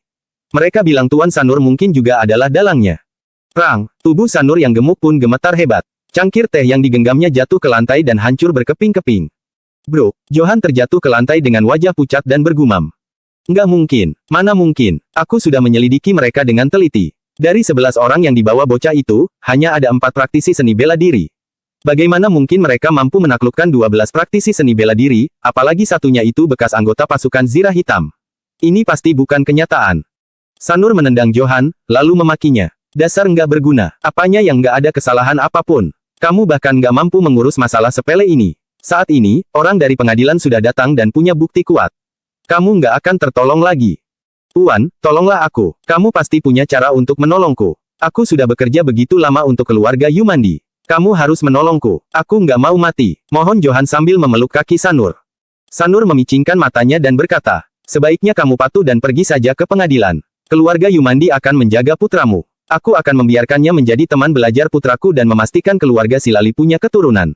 Mereka bilang Tuan Sanur mungkin juga adalah dalangnya. Rang, tubuh Sanur yang gemuk pun gemetar hebat. Cangkir teh yang digenggamnya jatuh ke lantai dan hancur berkeping-keping. Bro, Johan terjatuh ke lantai dengan wajah pucat dan bergumam. Nggak mungkin, mana mungkin, aku sudah menyelidiki mereka dengan teliti. Dari 11 orang yang dibawa bocah itu, hanya ada 4 praktisi seni bela diri. Bagaimana mungkin mereka mampu menaklukkan 12 praktisi seni bela diri, apalagi satunya itu bekas anggota pasukan Zirah Hitam. Ini pasti bukan kenyataan. Sanur menendang Johan, lalu memakinya. Dasar nggak berguna, apanya yang nggak ada kesalahan apapun. Kamu bahkan nggak mampu mengurus masalah sepele ini. Saat ini, orang dari pengadilan sudah datang dan punya bukti kuat. Kamu nggak akan tertolong lagi. Tuan, tolonglah aku. Kamu pasti punya cara untuk menolongku. Aku sudah bekerja begitu lama untuk keluarga Yumandi. Kamu harus menolongku. Aku nggak mau mati. Mohon Johan sambil memeluk kaki Sanur. Sanur memicingkan matanya dan berkata, sebaiknya kamu patuh dan pergi saja ke pengadilan. Keluarga Yumandi akan menjaga putramu. Aku akan membiarkannya menjadi teman belajar putraku dan memastikan keluarga Silali punya keturunan.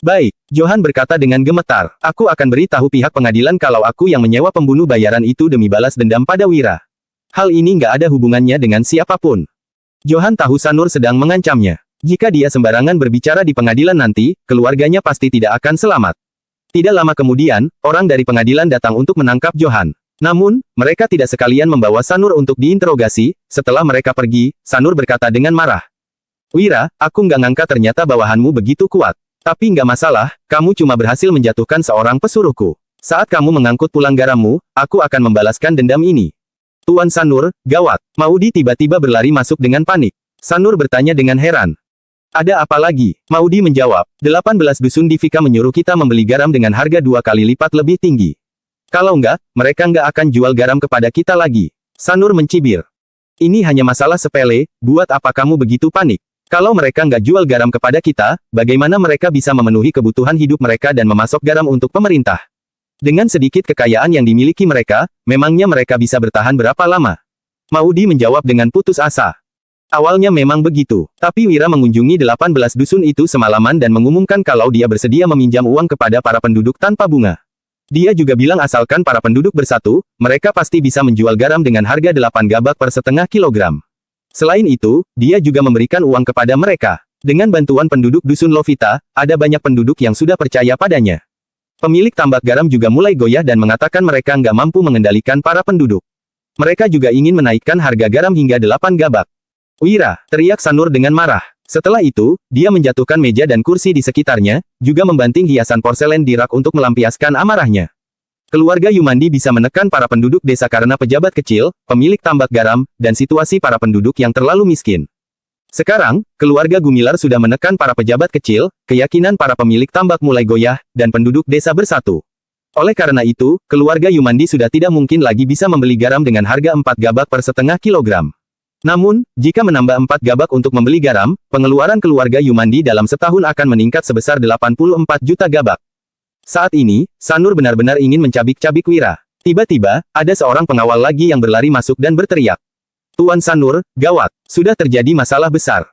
Baik, Johan berkata dengan gemetar, aku akan beritahu pihak pengadilan kalau aku yang menyewa pembunuh bayaran itu demi balas dendam pada Wira. Hal ini nggak ada hubungannya dengan siapapun. Johan tahu Sanur sedang mengancamnya. Jika dia sembarangan berbicara di pengadilan nanti, keluarganya pasti tidak akan selamat. Tidak lama kemudian, orang dari pengadilan datang untuk menangkap Johan. Namun, mereka tidak sekalian membawa Sanur untuk diinterogasi. Setelah mereka pergi, Sanur berkata dengan marah. Wira, aku nggak ngangka ternyata bawahanmu begitu kuat. Tapi nggak masalah, kamu cuma berhasil menjatuhkan seorang pesuruhku. Saat kamu mengangkut pulang garammu, aku akan membalaskan dendam ini. Tuan Sanur, gawat. Maudi tiba-tiba berlari masuk dengan panik. Sanur bertanya dengan heran. Ada apa lagi? Maudi menjawab, 18 dusun di Vika menyuruh kita membeli garam dengan harga 2 kali lipat lebih tinggi. Kalau nggak, mereka nggak akan jual garam kepada kita lagi. Sanur mencibir. Ini hanya masalah sepele, buat apa kamu begitu panik? Kalau mereka nggak jual garam kepada kita, bagaimana mereka bisa memenuhi kebutuhan hidup mereka dan memasok garam untuk pemerintah? Dengan sedikit kekayaan yang dimiliki mereka, memangnya mereka bisa bertahan berapa lama? Maudi menjawab dengan putus asa. Awalnya memang begitu, tapi Wira mengunjungi 18 dusun itu semalaman dan mengumumkan kalau dia bersedia meminjam uang kepada para penduduk tanpa bunga. Dia juga bilang asalkan para penduduk bersatu, mereka pasti bisa menjual garam dengan harga 8 gabak per setengah kilogram. Selain itu, dia juga memberikan uang kepada mereka. Dengan bantuan penduduk dusun Lovita, ada banyak penduduk yang sudah percaya padanya. Pemilik tambak garam juga mulai goyah dan mengatakan mereka nggak mampu mengendalikan para penduduk. Mereka juga ingin menaikkan harga garam hingga 8 gabak. Wira, teriak Sanur dengan marah. Setelah itu, dia menjatuhkan meja dan kursi di sekitarnya, juga membanting hiasan porselen di rak untuk melampiaskan amarahnya. Keluarga Yumandi bisa menekan para penduduk desa karena pejabat kecil, pemilik tambak garam, dan situasi para penduduk yang terlalu miskin. Sekarang, keluarga Gumilar sudah menekan para pejabat kecil, keyakinan para pemilik tambak mulai goyah, dan penduduk desa bersatu. Oleh karena itu, keluarga Yumandi sudah tidak mungkin lagi bisa membeli garam dengan harga 4 gabak per setengah kilogram. Namun, jika menambah 4 gabak untuk membeli garam, pengeluaran keluarga Yumandi dalam setahun akan meningkat sebesar 84 juta gabak. Saat ini, Sanur benar-benar ingin mencabik-cabik Wira. Tiba-tiba, ada seorang pengawal lagi yang berlari masuk dan berteriak. Tuan Sanur, gawat, sudah terjadi masalah besar.